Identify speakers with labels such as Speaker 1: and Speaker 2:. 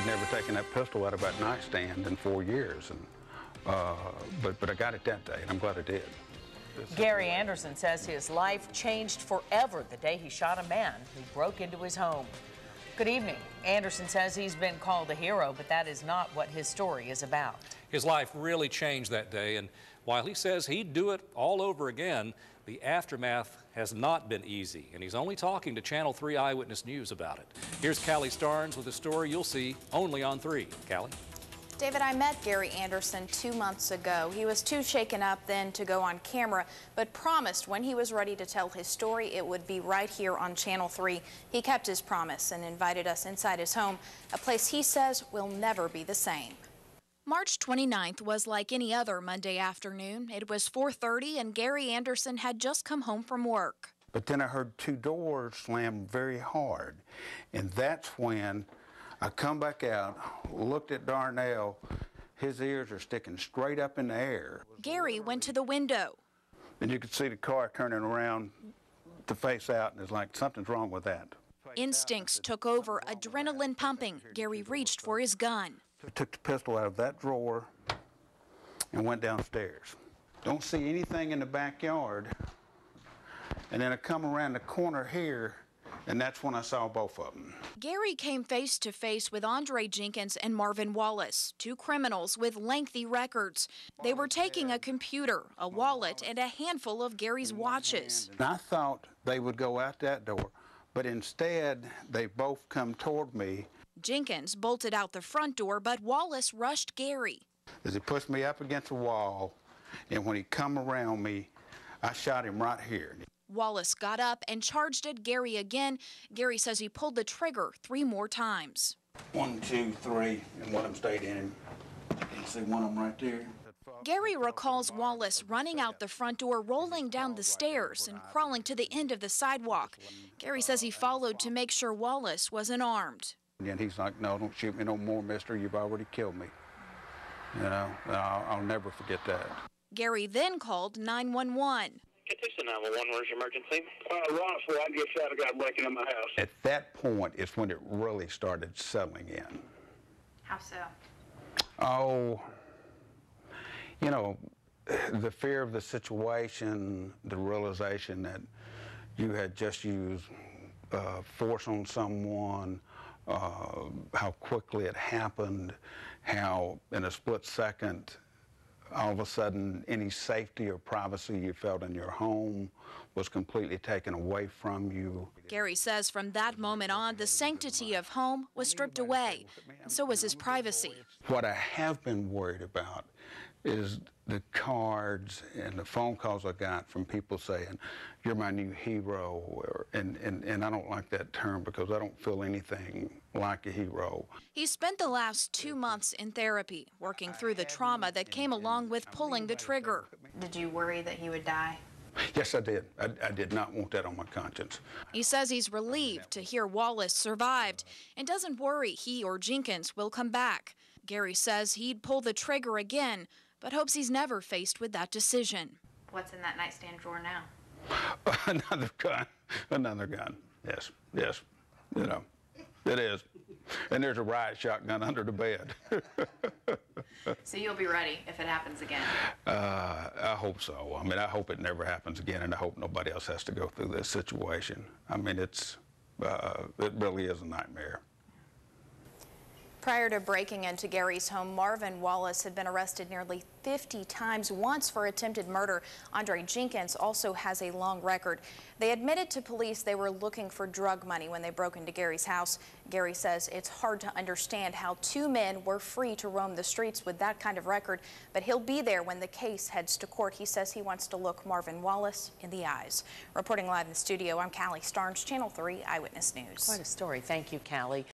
Speaker 1: I'd never taken that pistol out of that nightstand in 4 years, and but I got it that day, and I'm glad I did.
Speaker 2: Gary Anderson says his life changed forever the day he shot a man who broke into his home. Good evening. Anderson says he's been called a hero, but that is not what his story is about.
Speaker 3: His life really changed that day, and while he says he'd do it all over again, the aftermath has not been easy, and he's only talking to Channel 3 Eyewitness News about it. Here's Callie Starnes with a story you'll see only on 3. Callie?
Speaker 4: David, I met Gary Anderson 2 months ago. He was too shaken up then to go on camera, but promised when he was ready to tell his story, it would be right here on Channel 3. He kept his promise and invited us inside his home, a place he says will never be the same. March 29th was like any other Monday afternoon. It was 4:30 and Gary Anderson had just come home from work.
Speaker 1: But then I heard 2 doors slam very hard, and that's when I come back out, looked at Darnell. His ears are sticking straight up in the air.
Speaker 4: Gary went to the window.
Speaker 1: And you could see the car turning around to face out, and it's like something's wrong with that.
Speaker 4: Instincts took over, adrenaline pumping. Gary reached for his gun.
Speaker 1: I took the pistol out of that drawer and went downstairs. Don't see anything in the backyard. And then I come around the corner here, and that's when I saw both of them.
Speaker 4: Gary came face to face with Andre Jenkins and Marvin Wallace, 2 criminals with lengthy records. They were taking a computer, a wallet, and a handful of Gary's watches.
Speaker 1: And I thought they would go out that door, but instead they both come toward me.
Speaker 4: Jenkins bolted out the front door, but Wallace rushed Gary.
Speaker 1: As he pushed me up against the wall, and when he come around me, I shot him right here.
Speaker 4: Wallace got up and charged at Gary again. Gary says he pulled the trigger 3 more times.
Speaker 1: 1, 2, 3, and one of them stayed in him. You can see one of them right there.
Speaker 4: Gary recalls Wallace running out the front door, rolling down the stairs, and crawling to the end of the sidewalk. Gary says he followed to make sure Wallace wasn't armed.
Speaker 1: And he's like, "No, don't shoot me no more, mister. You've already killed me." You know, I'll never forget that.
Speaker 4: Gary then called 911.
Speaker 5: Get this to 911. Where's your emergency? Honestly, I just had a guy breaking in my house.
Speaker 1: At that point is when it really started settling in.
Speaker 4: How so?
Speaker 1: Oh, you know, the fear of the situation, the realization that you had just used force on someone, how quickly it happened, how in a split second, all of a sudden, any safety or privacy you felt in your home was completely taken away from you.
Speaker 4: Gary says from that moment on, the sanctity of home was stripped away, and so was his privacy.
Speaker 1: What I have been worried about is the cards and the phone calls I got from people saying, "You're my new hero," and I don't like that term because I don't feel anything like a hero.
Speaker 4: He spent the last 2 months in therapy, working through the trauma that came along with pulling the trigger. Did you worry that he would die?
Speaker 1: Yes, I did. I did not want that on my conscience.
Speaker 4: He says he's relieved to hear Wallace survived and doesn't worry he or Jenkins will come back. Gary says he'd pull the trigger again, but hopes he's never faced with that decision. What's in that nightstand drawer now?
Speaker 1: Another gun. Another gun. Yes, yes. You know, it is. And there's a riot shotgun under the bed.
Speaker 4: So you'll be ready if it happens again?
Speaker 1: I hope so. I mean, I hope it never happens again, and I hope nobody else has to go through this situation. I mean, it really is a nightmare.
Speaker 4: Prior to breaking into Gary's home, Marvin Wallace had been arrested nearly 50 times, once for attempted murder. Andre Jenkins also has a long record. They admitted to police they were looking for drug money when they broke into Gary's house. Gary says it's hard to understand how 2 men were free to roam the streets with that kind of record, but he'll be there when the case heads to court. He says he wants to look Marvin Wallace in the eyes. Reporting live in the studio, I'm Callie Starnes, Channel 3 Eyewitness News.
Speaker 2: Quite a story. Thank you, Callie.